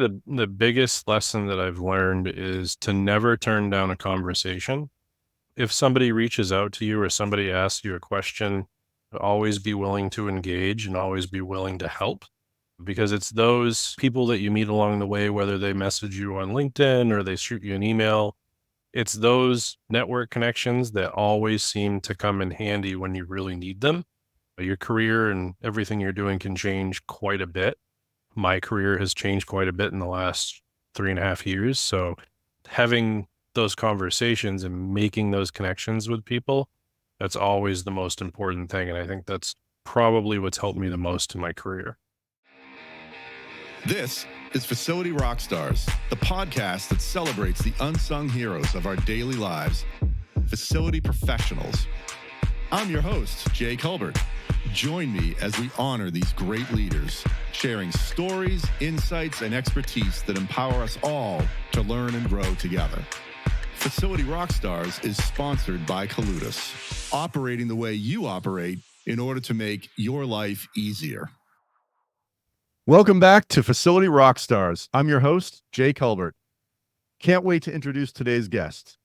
The biggest lesson that I've learned is to never turn down a conversation. If somebody reaches out to you or somebody asks you a question, always be willing to engage and always be willing to help because it's those people that you meet along the way, whether they message you on LinkedIn or they shoot you an email. It's those network connections that always seem to come in handy when you really need them. Your career and everything you're doing can change quite a bit. My career has changed quite a bit in the last 3.5 years. So having those conversations and making those connections with people, that's always the most important thing. And I think that's probably what's helped me the most in my career. This is Facility Rockstars, the podcast that celebrates the unsung heroes of our daily lives, facility professionals. I'm your host, Jay Culbert. Join me as we honor these great leaders, sharing stories, insights, and expertise that empower us all to learn and grow together. Facility Rockstars is sponsored by Colutus, operating the way you operate in order to make your life easier. Welcome back to Facility Rockstars. I'm your host, Jay Culbert. Can't wait to introduce today's guest.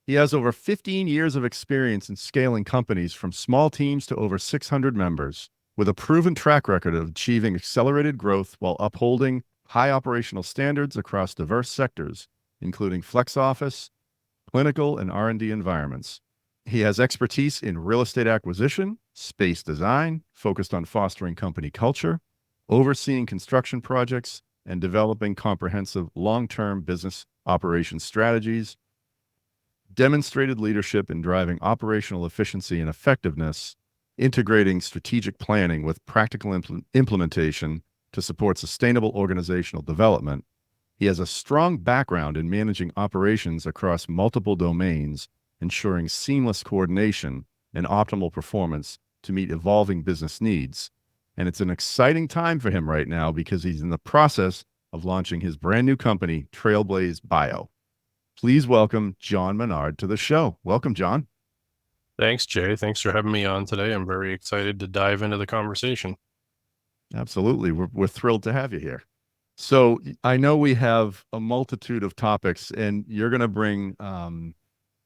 He has over 15 years of experience in scaling companies from small teams to over 600 members, with a proven track record of achieving accelerated growth while upholding high operational standards across diverse sectors, including flex office, clinical, and R&D environments. He has expertise in real estate acquisition, space design, focused on fostering company culture, overseeing construction projects, and developing comprehensive long-term business operations strategies, demonstrated leadership in driving operational efficiency and effectiveness, integrating strategic planning with practical implementation to support sustainable organizational development. He has a strong background in managing operations across multiple domains, ensuring seamless coordination and optimal performance to meet evolving business needs. And it's an exciting time for him right now because he's in the process of launching his brand new company, Trailblaze Bio. Please welcome John Menard to the show. Welcome, John. Thanks, Jay. Thanks for having me on today. I'm very excited to dive into the conversation. Absolutely. We're thrilled to have you here. So I know we have a multitude of topics, and you're going to bring an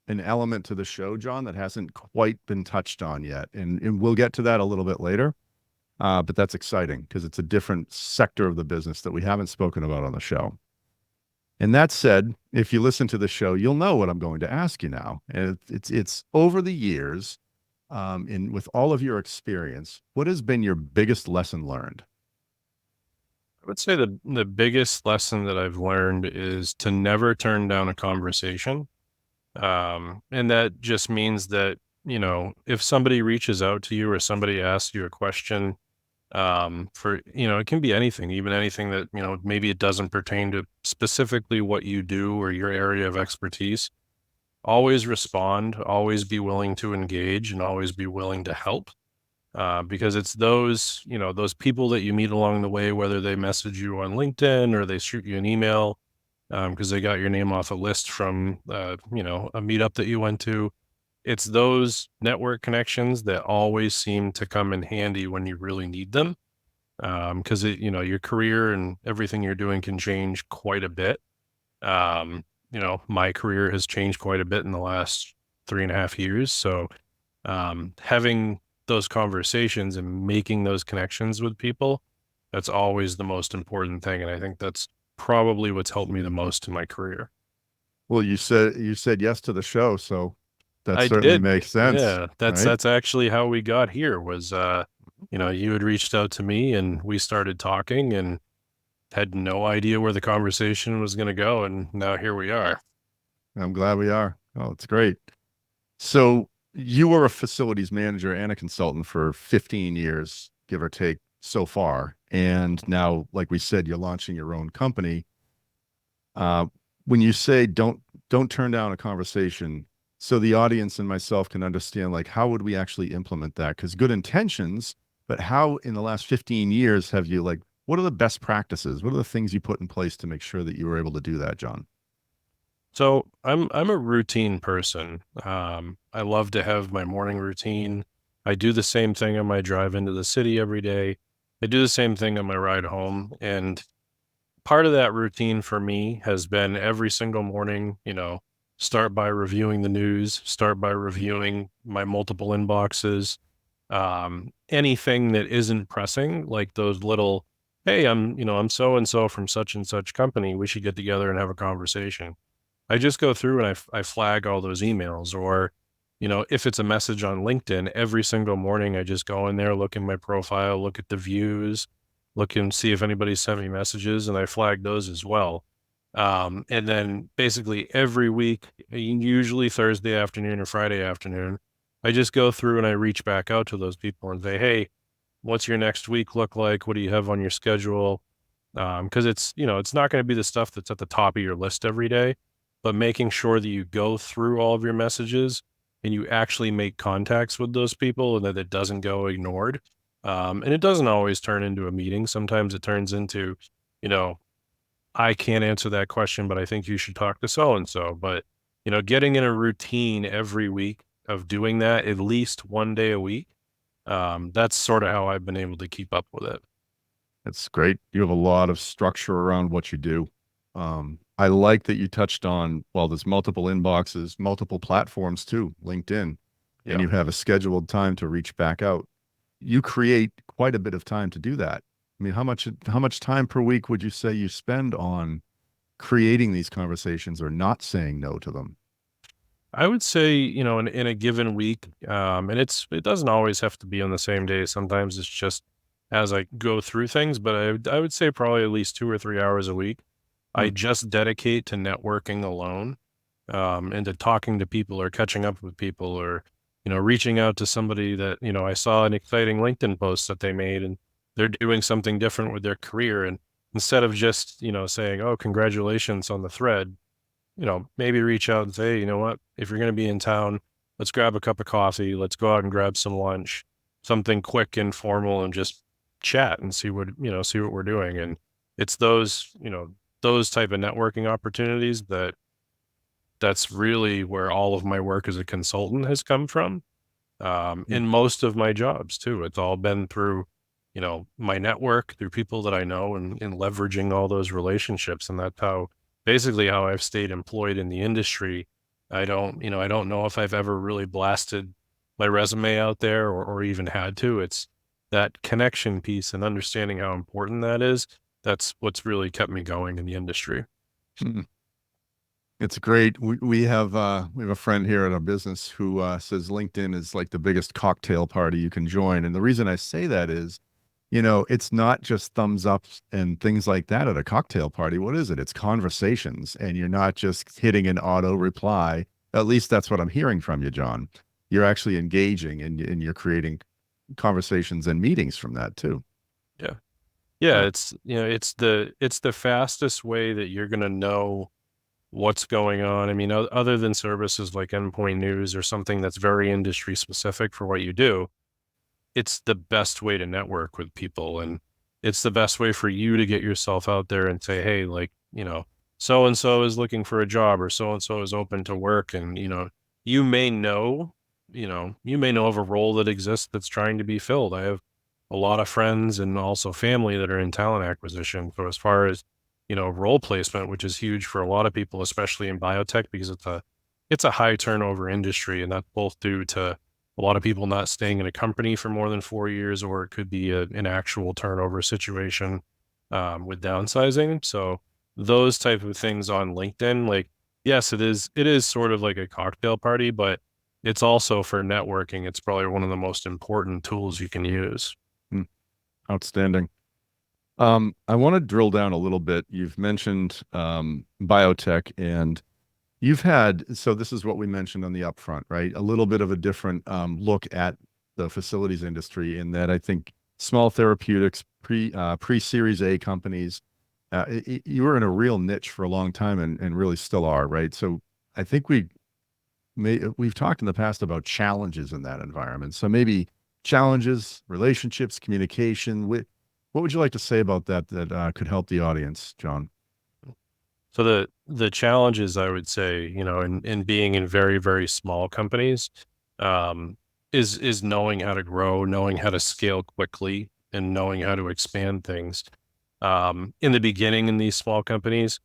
element to the show, John, that hasn't quite been touched on yet. And we'll get to that a little bit later. But that's exciting because it's a different sector of the business that we haven't spoken about on the show. And that said, if you listen to the show, you'll know what I'm going to ask you now. And it's over the years, with all of your experience, what has been your biggest lesson learned? I would say the biggest lesson that I've learned is to never turn down a conversation. And that just means that, if somebody reaches out to you or somebody asks you a question, it can be anything, even anything that, maybe it doesn't pertain to specifically what you do or your area of expertise. Always respond, always be willing to engage, and always be willing to help. Because it's those people that you meet along the way, whether they message you on LinkedIn or they shoot you an email, because they got your name off a list from, a meetup that you went to. It's those network connections that always seem to come in handy when you really need them. Because your career and everything you're doing can change quite a bit. My career has changed quite a bit in the last 3.5 years. So, having those conversations and making those connections with people, that's always the most important thing. And I think that's probably what's helped me the most in my career. Well, you said yes to the show, so that I certainly did. makes sense. Yeah, that's right? that's actually how we got here was, you had reached out to me and we started talking and had no idea where the conversation was going to go. And now here we are. I'm glad we are. Oh, it's great. So you were a facilities manager and a consultant for 15 years, give or take, so far. And now, like we said, you're launching your own company. When you say don't turn down a conversation, so the audience and myself can understand, like, how would we actually implement that? Because good intentions, but how in the last 15 years have you, like, what are the best practices? What are the things you put in place to make sure that you were able to do that, John? So I'm a routine person. I love to have my morning routine. I do the same thing on my drive into the city every day. I do the same thing on my ride home. And part of that routine for me has been every single morning, start by reviewing the news, start by reviewing my multiple inboxes. Anything that isn't pressing, like those little, hey, I'm so and so from such and such company. We should get together and have a conversation. I just go through and I flag all those emails, or, if it's a message on LinkedIn, every single morning I just go in there, look in my profile, look at the views, look and see if anybody sent me messages, and I flag those as well. And then basically every week, usually Thursday afternoon or Friday afternoon, I just go through and I reach back out to those people and say, hey, what's your next week look like? What do you have on your schedule? Because it's not going to be the stuff that's at the top of your list every day, but making sure that you go through all of your messages and you actually make contacts with those people and that it doesn't go ignored. And it doesn't always turn into a meeting. Sometimes it turns into, you know, I can't answer that question, but I think you should talk to so and so. But, getting in a routine every week of doing that at least one day a week, that's sort of how I've been able to keep up with it. That's great. You have a lot of structure around what you do. I like that you touched on, well, there's multiple inboxes, multiple platforms too, LinkedIn, and Yeah. you have a scheduled time to reach back out. You create quite a bit of time to do that. I mean, how much time per week would you say you spend on creating these conversations or not saying no to them? I would say, in a given week, and it doesn't always have to be on the same day. Sometimes it's just as I go through things, but I would say probably at least 2 or 3 hours a week. I Hmm. just dedicate to networking alone, and to talking to people or catching up with people or, reaching out to somebody that, I saw an exciting LinkedIn post that they made and they're doing something different with their career. And instead of just, saying, oh, congratulations on the thread, maybe reach out and say, "Hey, you know what? If you're going to be in town, let's grab a cup of coffee. Let's go out and grab some lunch, something quick, informal, and just chat and see what we're doing." And it's those type of networking opportunities that's really where all of my work as a consultant has come from. Hmm. In most of my jobs too. It's all been through, my network, through people that I know and leveraging all those relationships. And that's basically how I've stayed employed in the industry. I don't know if I've ever really blasted my resume out there or even had to. It's that connection piece and understanding how important that is. That's what's really kept me going in the industry. Hmm. It's great. We have a friend here at our business who says LinkedIn is like the biggest cocktail party you can join. And the reason I say that is, it's not just thumbs ups and things like that at a cocktail party. What is it? It's conversations, and you're not just hitting an auto reply. At least that's what I'm hearing from you, John. You're actually engaging and you're creating conversations and meetings from that too. Yeah. Yeah. Huh. It's the fastest way that you're going to know what's going on. I mean, other than services like endpoint news or something that's very industry specific for what you do, it's the best way to network with people. And it's the best way for you to get yourself out there and say, hey, like, so and so is looking for a job or so and so is open to work. And, you may know, you may know of a role that exists that's trying to be filled. I have a lot of friends and also family that are in talent acquisition. So as far as, role placement, which is huge for a lot of people, especially in biotech, because it's a high turnover industry, and that's both due to a lot of people not staying in a company for more than 4 years, or it could be an actual turnover situation with downsizing. So those type of things on LinkedIn, like, yes, it is sort of like a cocktail party, but it's also for networking. It's probably one of the most important tools you can use. Hmm. Outstanding. I want to drill down a little bit. You've mentioned biotech, and so this is what we mentioned on the upfront, right? A little bit of a different look at the facilities industry in that I think small therapeutics, pre-Series A companies, you were in a real niche for a long time and really still are, right? So I think we've talked in the past about challenges in that environment. So maybe challenges, relationships, communication. What would you like to say about that could help the audience, John? So the challenges I would say, in being in very, very small companies, um, is knowing how to grow, knowing how to scale quickly, and knowing how to expand things. In the beginning in these small companies,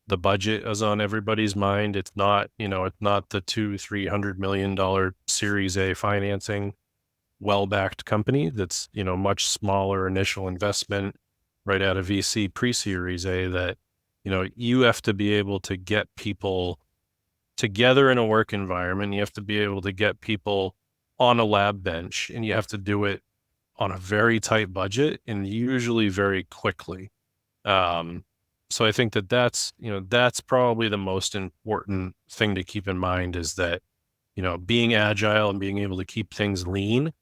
the budget is on everybody's mind. It's not, it's not the $200-300 million Series A financing, well-backed company that's, much smaller initial investment right out of VC pre-Series A that, you have to be able to get people together in a work environment. You have to be able to get people on a lab bench, and you have to do it on a very tight budget and usually very quickly. Um, so I think that's probably the most important thing to keep in mind is that, being agile and being able to keep things lean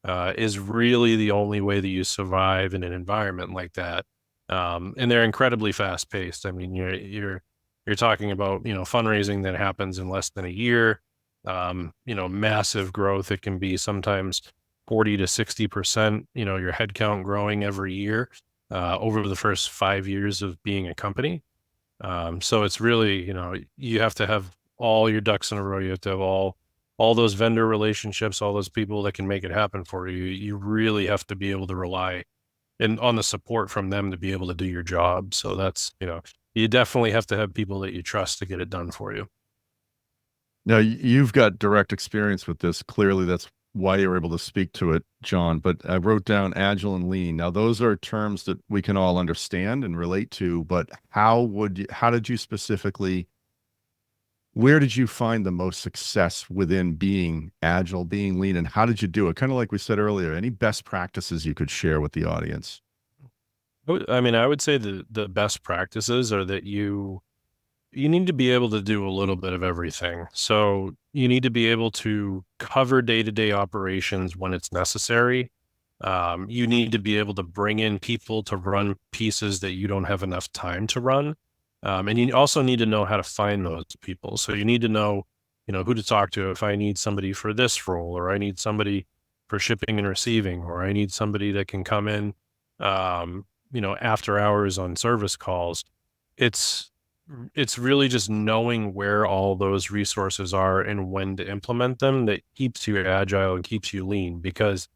is really the only way that you survive in an environment like that. And they're incredibly fast paced. I mean, you're talking about, fundraising that happens in less than a year, massive growth. It can be sometimes 40 to 60%, your headcount growing every year over the first 5 years of being a company. So it's really, you have to have all your ducks in a row. You have to have all those vendor relationships, all those people that can make it happen for you. You really have to be able to rely and on the support from them to be able to do your job. So that's, you definitely have to have people that you trust to get it done for you. Now, you've got direct experience with this. Clearly, that's why you're able to speak to it, John. But I wrote down agile and lean. Now, those are terms that we can all understand and relate to, but how did you specifically, where did you find the most success within being agile, being lean, and how did you do it? Kind of like we said earlier, any best practices you could share with the audience? I mean, I would say the best practices are that you need to be able to do a little bit of everything. So you need to be able to cover day-to-day operations when it's necessary. You need to be able to bring in people to run pieces that you don't have enough time to run. And you also need to know how to find those people. So you need to know, who to talk to if I need somebody for this role, or I need somebody for shipping and receiving, or I need somebody that can come in, after hours on service calls. It's it's really just knowing where all those resources are and when to implement them that keeps you agile and keeps you lean, because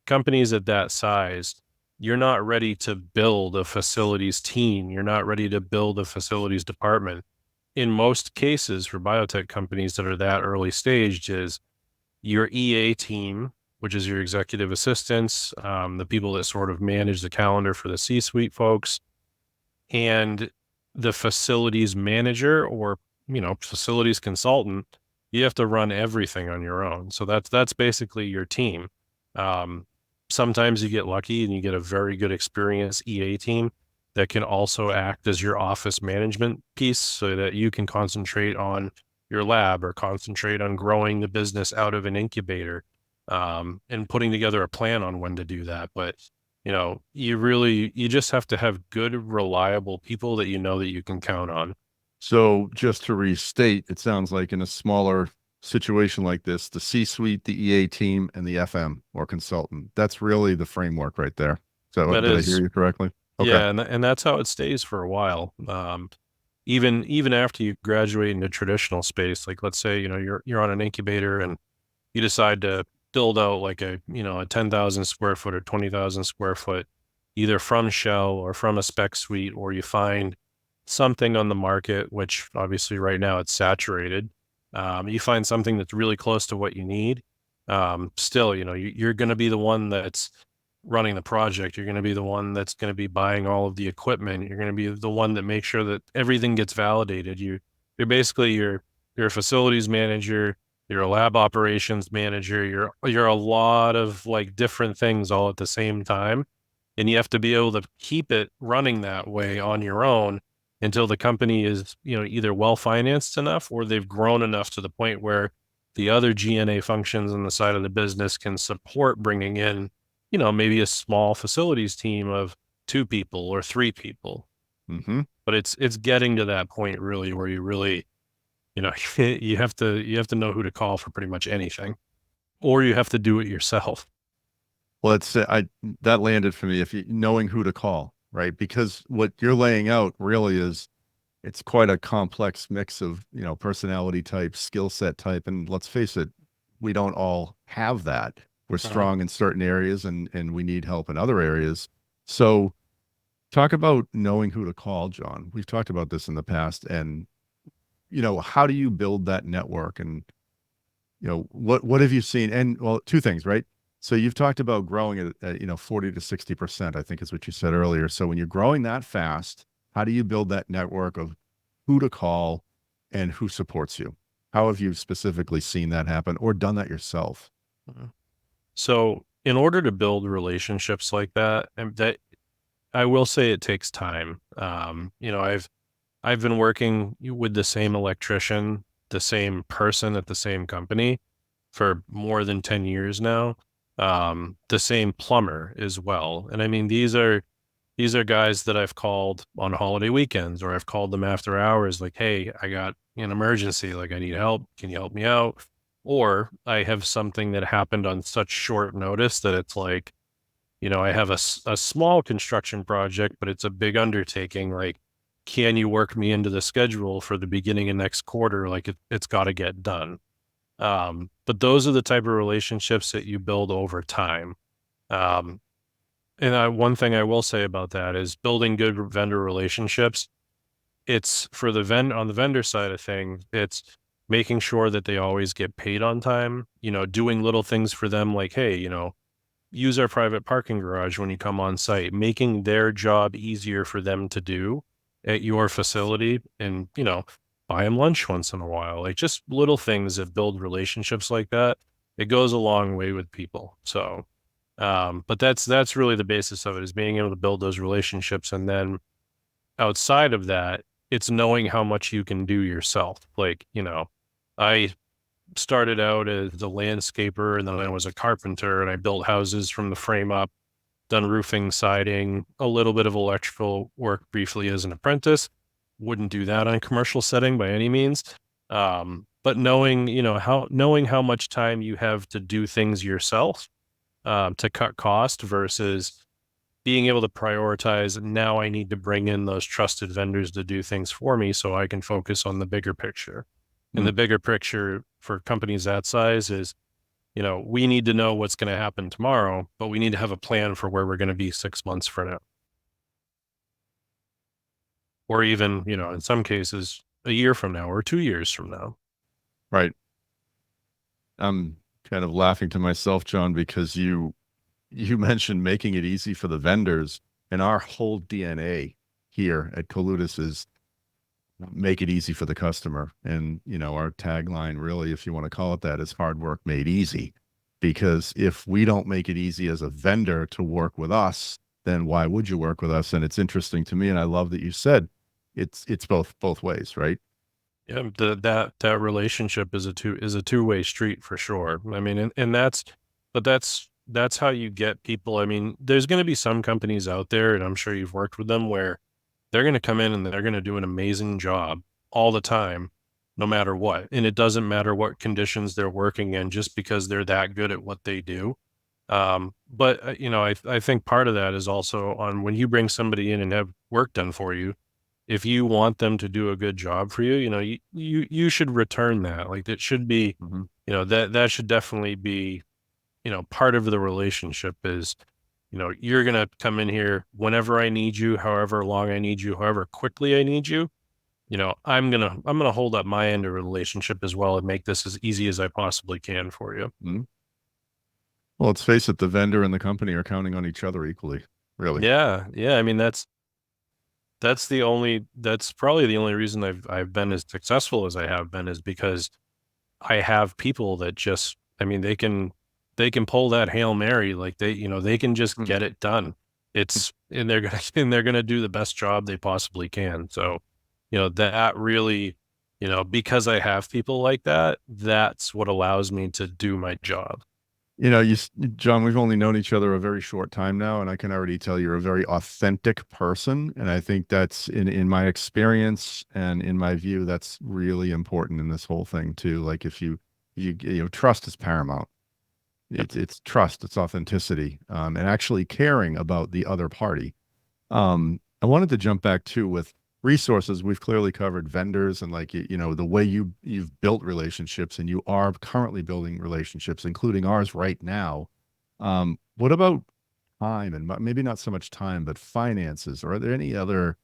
companies at that size, you're not ready to build a facilities team. You're not ready to build a facilities department. In most cases for biotech companies that are that early stage is your EA team, which is your executive assistants, the people that sort of manage the calendar for the C-suite folks, and the facilities manager or, facilities consultant. You have to run everything on your own. So that's basically your team. Um, Sometimes you get lucky and you get a very good experienced EA team that can also act as your office management piece so that you can concentrate on your lab or concentrate on growing the business out of an incubator, and putting together a plan on when to do that. But you just have to have good, reliable people that that you can count on. So just to restate, it sounds like in a smaller situation like this, the C-suite, the EA team, and the FM or consultant, that's really the framework right there. So That did I hear is, you correctly? Okay. yeah, and that's how it stays for a while. Even after you graduate into traditional space, like let's say, you're on an incubator and you decide to build out like a 10,000 square foot or 20,000 square foot, either from shell or from a spec suite, or you find something on the market, which obviously right now it's saturated. You find something that's really close to what you need. Still, you're going to be the one that's running the project. You're going to be the one that's going to be buying all of the equipment. You're going to be the one that makes sure that everything gets validated. You're basically you're a facilities manager, you're a lab operations manager, you're a lot of like different things all at the same time. And you have to be able to keep it running that way on your own until the company is, either well financed enough or they've grown enough to the point where the other G&A functions on the side of the business can support bringing in, maybe a small facilities team of 2 people or 3 people. Mm-hmm. But it's getting to that point really where you really, you have to know who to call for pretty much anything, or you have to do it yourself. Well, that landed for me if you knowing who to call, right? Because what you're laying out really is it's quite a complex mix of, personality type, skill set type. And let's face it, we don't all have that. We're Uh-huh. strong in certain areas and we need help in other areas. So Talk about knowing who to call, John. We've talked about this in the past, and how do you build that network? And what have you seen? And well, two things, right? So you've talked about growing at 40 to 60%, I think is what you said earlier. So when you're growing that fast, how do you build that network of who to call and who supports you? How have you specifically seen that happen or done that yourself? Mhm. So, in order to build relationships like that, and that I will say it takes time. I've been working with the same electrician, the same person at the same company for more than 10 years now. The same plumber as well. And I mean, these are guys that I've called on holiday weekends, or I've called them after hours, like, hey, I got an emergency, like I need help. Can you help me out? Or I have something that happened on such short notice that it's like, I have a small construction project, but it's a big undertaking. Like, can you work me into the schedule for the beginning of next quarter? Like it's got to get done. But those are the type of relationships that you build over time. Um, one thing I will say about that is building good vendor relationships. It's for on the vendor side of things, it's making sure that they always get paid on time, doing little things for them like, hey, use our private parking garage when you come on site, making their job easier for them to do at your facility, and, buy them lunch once in a while. Like just little things that build relationships like that. It goes a long way with people. So, but that's really the basis of it, is being able to build those relationships. And then outside of that, it's knowing how much you can do yourself. Like, I started out as a landscaper, and then I was a carpenter, and I built houses from the frame up, done roofing, siding, a little bit of electrical work briefly as an apprentice. Wouldn't do that on a commercial setting by any means. But knowing how much time you have to do things yourself, to cut cost versus being able to prioritize. Now I need to bring in those trusted vendors to do things for me so I can focus on the bigger picture. And Mm, the bigger picture for companies that size is, we need to know what's going to happen tomorrow, but we need to have a plan for where we're going to be 6 months from now. Or even, in some cases, a year from now or 2 years from now. right. I'm kind of laughing to myself, John, because you mentioned making it easy for the vendors, and our whole DNA here at Colutus is make it easy for the customer. And, our tagline, really, if you want to call it that, is hard work made easy. Because if we don't make it easy as a vendor to work with us, then why would you work with us? And it's interesting to me, and I love that you said it's both ways, right? Yeah, that relationship is a two-way street for sure. I mean, and that's how you get people. I mean, there's going to be some companies out there, and I'm sure you've worked with them, where they're going to come in and they're going to do an amazing job all the time, no matter what. And it doesn't matter what conditions they're working in, just because they're that good at what they do. But I think part of that is also on when you bring somebody in and have work done for you. If you want them to do a good job for you, you should return that. Like it should be, Hmm. that should definitely be, part of the relationship is, you're going to come in here whenever I need you, however long I need you, however quickly I need you. I'm going to hold up my end of the relationship as well and make this as easy as I possibly can for you. Hmm. Well, let's face it, the vendor and the company are counting on each other equally, really. Yeah. Yeah. I mean, that's probably the only reason I've been as successful as I have been, is because I have people that just, I mean, they can pull that Hail Mary, like they can just Mm. get it done. And they're gonna and they're gonna do the best job they possibly can. So, that really, because I have people like that, that's what allows me to do my job. John, we've only known each other a very short time now, and I can already tell you're a very authentic person. And I think that's in my experience and in my view, that's really important in this whole thing too. Like if trust is paramount. Yep. It's trust, it's authenticity, and actually caring about the other party. I wanted to jump back too with resources. We've clearly covered vendors and like the way you've built relationships and you are currently building relationships, including ours right now. What about time and maybe not so much time, but finances? Or are there any other,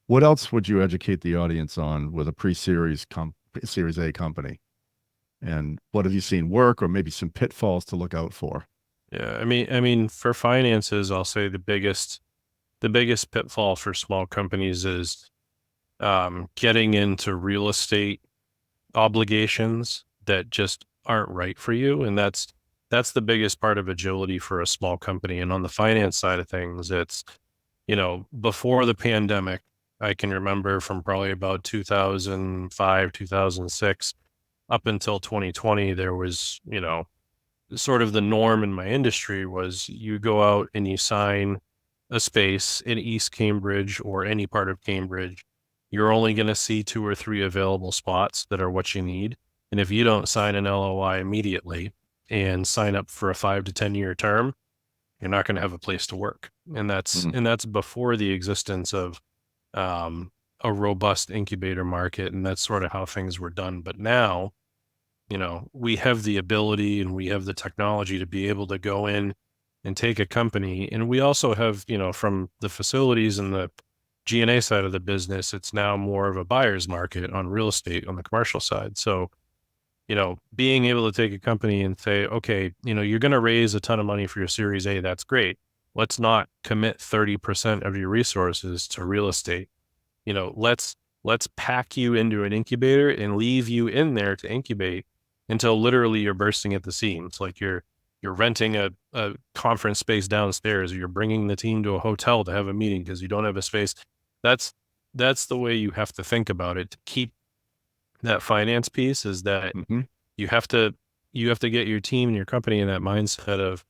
what else would you educate the audience on with a Series A company? And what have you seen work or maybe some pitfalls to look out for? Yeah, I mean, for finances, I'll say the biggest pitfall for small companies is getting into real estate obligations that just aren't right for you, and that's the biggest part of agility for a small company. And on the finance side of things, it's before the pandemic, I can remember from probably about 2005, 2006 up until 2020, there was sort of the norm in my industry was you go out and you sign a space in East Cambridge or any part of Cambridge. You're only going to see two or three available spots that are what you need. And if you don't sign an LOI immediately and sign up for a 5 to 10 year term, you're not going to have a place to work. And that's Mhm. and that's before the existence of um, a robust incubator market, and that's sort of how things were done. But now, we have the ability and we have the technology to be able to go in and take a company. And we also have, from the facilities and the G&A side of the business, it's now more of a buyer's market on real estate on the commercial side. So, being able to take a company and say, okay, you're going to raise a ton of money for your Series A. That's great. Let's not commit 30% of your resources to real estate. Let's pack you into an incubator and leave you in there to incubate until literally you're bursting at the seams. Like you're renting a conference space downstairs, or you're bringing the team to a hotel to have a meeting because you don't have a space. That's that's the way you have to think about it to keep that finance piece, is that Mhm. you have to you have to get your team and your company in that mindset of,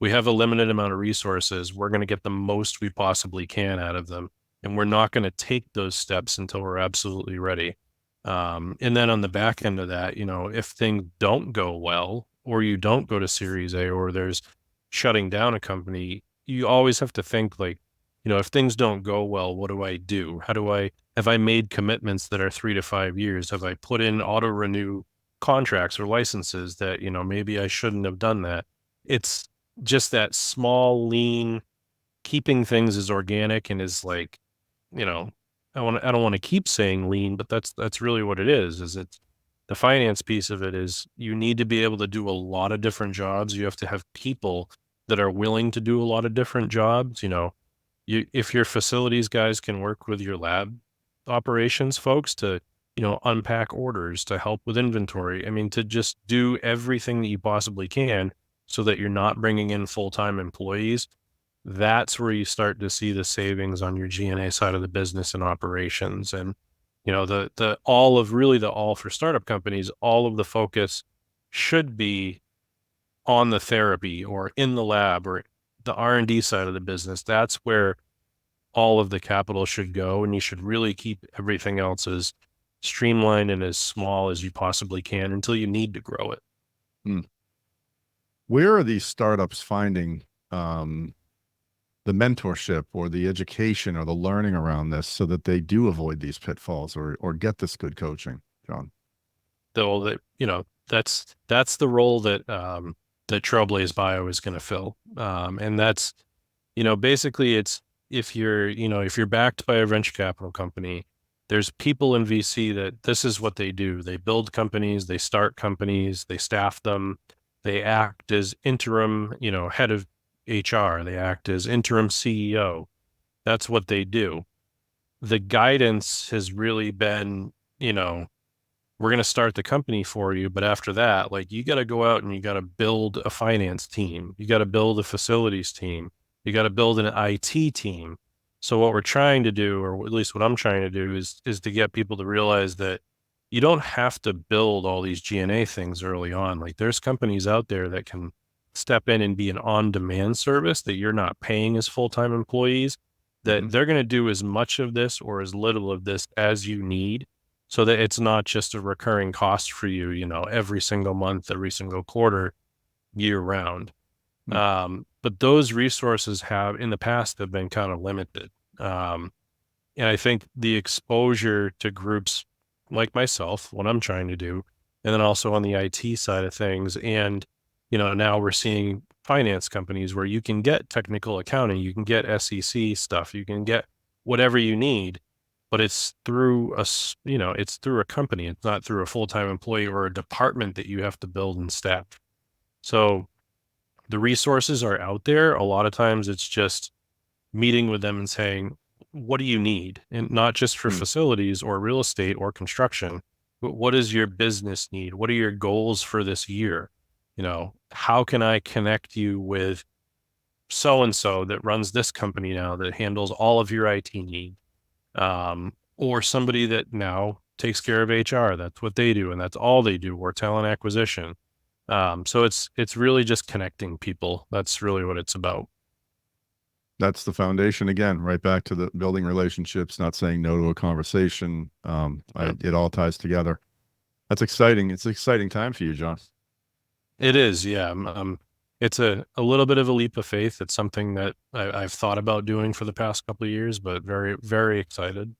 we have a limited amount of resources. We're going to get the most we possibly can out of them, and we're not going to take those steps until we're absolutely ready. And then on the back end of that, if things don't go well, or you don't go to Series A, or there's shutting down a company, you always have to think like, if things don't go well, what do I do? Have I made commitments that are 3 to 5 years? Have I put in auto renew contracts or licenses that, maybe I shouldn't have done that? It's just that small, lean, keeping things as organic and as like, you know, I don't want to keep saying lean, but that's really what it is it's the finance piece of it. Is you need to be able to do a lot of different jobs. You have to have people that are willing to do a lot of different jobs. If your facilities guys can work with your lab operations folks to, unpack orders, to help with inventory. I mean, to just do everything that you possibly can so that you're not bringing in full-time employees. That's where you start to see the savings on your G&A side of the business and operations. And, the all for startup companies, all of the focus should be on the therapy or in the lab or the R&D side of the business. That's where all of the capital should go, and you should really keep everything else as streamlined and as small as you possibly can until you need to grow it. Mm. Where are these startups finding um, the mentorship or the education or the learning around this so that they do avoid these pitfalls or get this good coaching, John? Though that, that's the role that Trailblaze Bio is going to fill. And that's, basically it's, if you're backed by a venture capital company, there's people in VC that this is what they do. They build companies, they start companies, they staff them, they act as interim, head of HR, they act as interim CEO. That's what they do. The guidance has really been, we're going to start the company for you. But after that, like, you got to go out and you got to build a finance team. You got to build a facilities team. You got to build an IT team. So what we're trying to do, or at least what I'm trying to do, is to get people to realize that you don't have to build all these G&A things early on. Like, there's companies out there that can step in and be an on-demand service that you're not paying as full-time employees, that Mhm. they're going to do as much of this or as little of this as you need, so that it's not just a recurring cost for you, every single month, every single quarter, year round. Mm. But those resources have in the past have been kind of limited. Um, and I think the exposure to groups like myself, what I'm trying to do, and then also on the IT side of things, and now we're seeing finance companies where you can get technical accounting, you can get SEC stuff, you can get whatever you need, but it's through it's through a company. It's not through a full-time employee or a department that you have to build and staff. So the resources are out there. A lot of times it's just meeting with them and saying, what do you need? And not just for facilities or real estate or construction, but what does your business need? What are your goals for this year? How can I connect you with so and so that runs this company now that handles all of your IT needs? Or somebody that now takes care of HR. That's what they do, and that's all they do, or talent acquisition. So it's really just connecting people. That's really what it's about. That's the foundation again, right back to the building relationships, not saying no to a conversation. It all ties together. That's exciting. It's an exciting time for you, John. It is, yeah. It's a little bit of a leap of faith. It's something that I've thought about doing for the past couple of years, but very, very excited.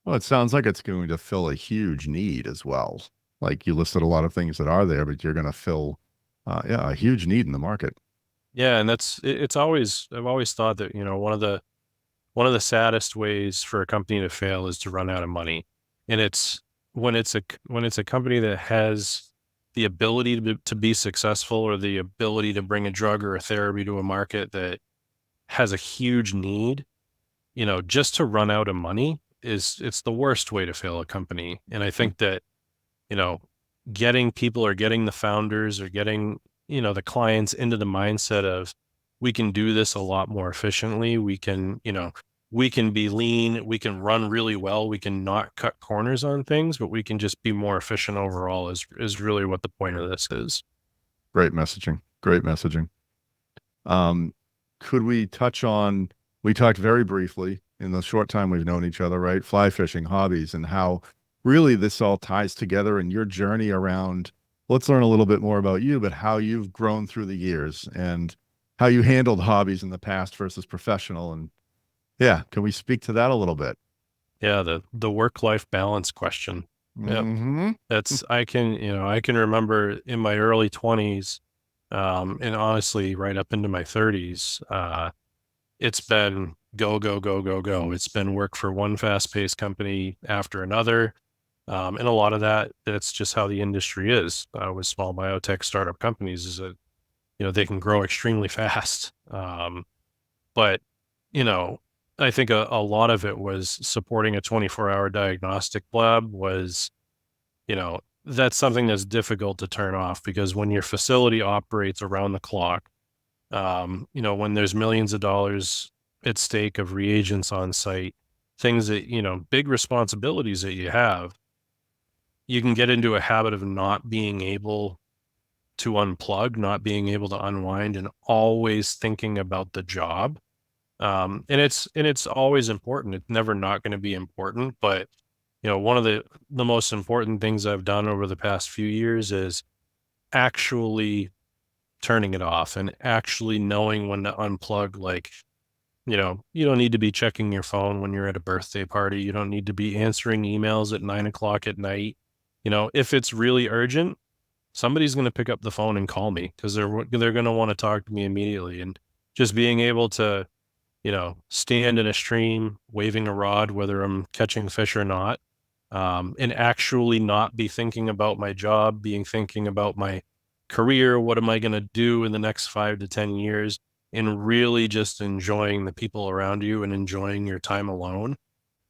Well, it sounds like it's going to fill a huge need as well. Like you listed a lot of things that are there, but you're going to fill, a huge need in the market. Yeah, and it's always I've always thought that, one of the saddest ways for a company to fail is to run out of money. And it's when it's a company that has the ability to be successful, or the ability to bring a drug or a therapy to a market that has a huge need, just to run out of money it's the worst way to fail a company. And I think that, you know, getting people, or getting the founders, or getting, the clients into the mindset of, we can do this a lot more efficiently. We can be lean, we can run really well, we can not cut corners on things, but we can just be more efficient overall is really what the point of this is. Great messaging. Great messaging. Um, could we touch on, we talked very briefly in the short time we've known each other, right? Fly fishing, hobbies, and how really this all ties together in your journey around, let's learn a little bit more about you, but how you've grown through the years and how you handled hobbies in the past versus professional. And yeah, can we speak to that a little bit? Yeah, the work-life balance question. Yep. Mm-hmm. I can remember in my early 20s, and honestly right up into my 30s, it's been go, go, go, go, go. It's been work for one fast-paced company after another. And a lot of that's just how the industry is, with small biotech startup companies, is that, they can grow extremely fast. But, you know, I think a lot of it was supporting a 24-hour diagnostic lab was, that's something that's difficult to turn off, because when your facility operates around the clock, when there's millions of dollars at stake of reagents on site, things that, big responsibilities that you have, you can get into a habit of not being able to unplug, not being able to unwind, and always thinking about the job. And it's always important. It's never not going to be important. But, one of the most important things I've done over the past few years is actually turning it off, and actually knowing when to unplug. Like, you don't need to be checking your phone when you're at a birthday party. You don't need to be answering emails at 9 o'clock at night. If it's really urgent, somebody's going to pick up the phone and call me, because they're going to want to talk to me immediately. And just being able to, stand in a stream, waving a rod, whether I'm catching fish or not, and actually not be thinking about my job, thinking about my career. What am I going to do in the next 5 to 10 years? And really just enjoying the people around you and enjoying your time alone.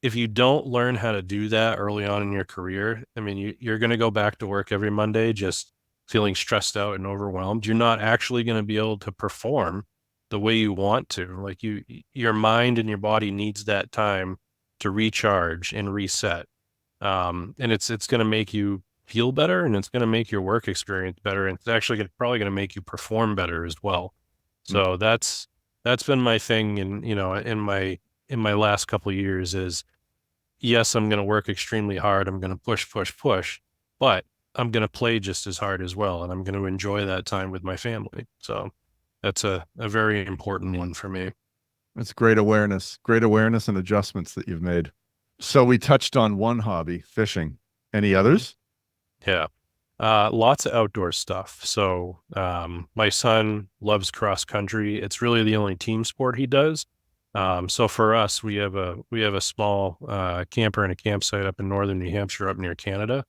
If you don't learn how to do that early on in your career, I mean, you're going to go back to work every Monday just feeling stressed out and overwhelmed. You're not actually going to be able to perform the way you want to. Like, your mind and your body needs that time to recharge and reset. And it's going to make you feel better, and it's going to make your work experience better. And it's actually probably going to make you perform better as well. So that's been my thing. And, in my last couple of years is, yes, I'm going to work extremely hard. I'm going to push, push, push, but I'm going to play just as hard as well. And I'm going to enjoy that time with my family. So that's a very important one for me. It's great awareness and adjustments that you've made. So we touched on one hobby, fishing. Any others? Yeah. Lots of outdoor stuff. So my son loves cross country. It's really the only team sport he does. So for us, we have a small camper and a campsite up in northern New Hampshire, up near Canada.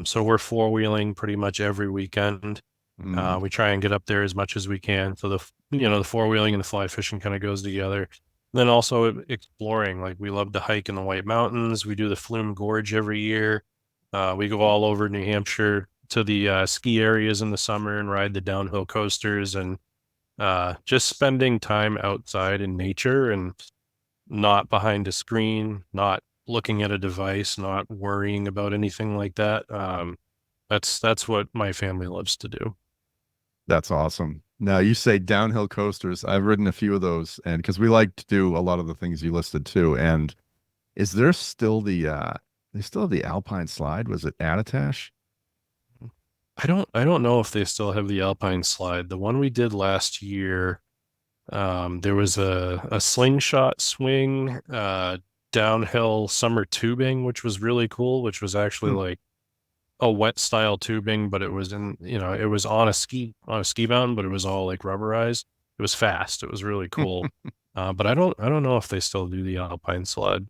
So we're four wheeling pretty much every weekend. Mm. We try and get up there as much as we can. So the four wheeling and the fly fishing kind of goes together. Then also exploring, like we love to hike in the White Mountains. We do the Flume Gorge every year. We go all over New Hampshire to the ski areas in the summer and ride the downhill coasters and just spending time outside in nature and not behind a screen, not looking at a device, not worrying about anything like that. That's what my family loves to do. That's awesome. Now you say downhill coasters. I've ridden a few of those, and because we like to do a lot of the things you listed too. And is there still they still have the Alpine slide? Was it Attitash? I don't know if they still have the Alpine slide. The one we did last year, there was a slingshot swing, downhill summer tubing, which was really cool, which was actually Hmm. like a wet style tubing, but it was it was on a ski mountain, but it was all like rubberized. It was fast. It was really cool. But I don't know if they still do the Alpine sled.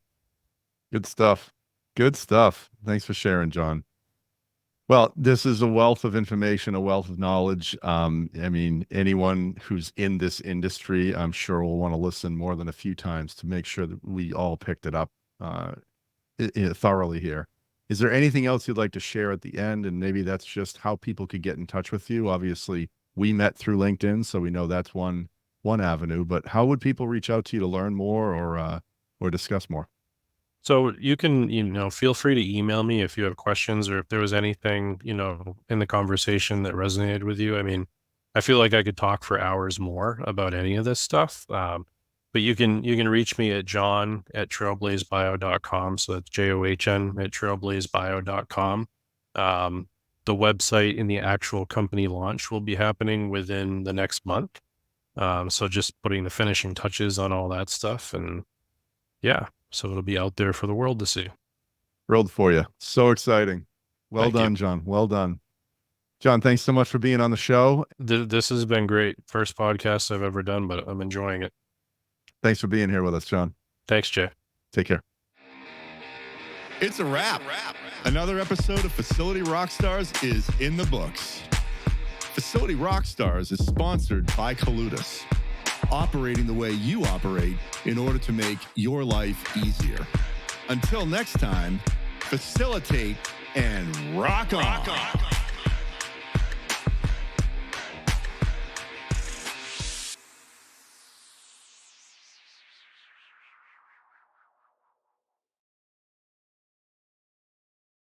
Good stuff. Good stuff. Thanks for sharing, John. Well, this is a wealth of information, a wealth of knowledge. I mean, anyone who's in this industry, I'm sure will want to listen more than a few times to make sure that we all picked it up uh, thoroughly here. Is there anything else you'd like to share at the end? And maybe that's just how people could get in touch with you. Obviously, we met through LinkedIn, so we know that's one avenue. But how would people reach out to you to learn more or discuss more? So you can, feel free to email me if you have questions or if there was anything, in the conversation that resonated with you. I mean, I feel like I could talk for hours more about any of this stuff. But you can reach me at john@trailblazebio.com. So that's JOHN@trailblazebio.com. Um, the website and the actual company launch will be happening within the next month. So just putting the finishing touches on all that stuff. And yeah, so it'll be out there for the world to see. Thrilled for you. So exciting. Well Thank you. done, John. Well done. John, thanks so much for being on the show. This has been great. First podcast I've ever done, but I'm enjoying it. Thanks for being here with us, John. Thanks, Jay. Take care. It's a wrap. Another episode of Facility Rockstars is in the books. Facility Rockstars is sponsored by Colutus, operating the way you operate in order to make your life easier. Until next time, facilitate and rock on.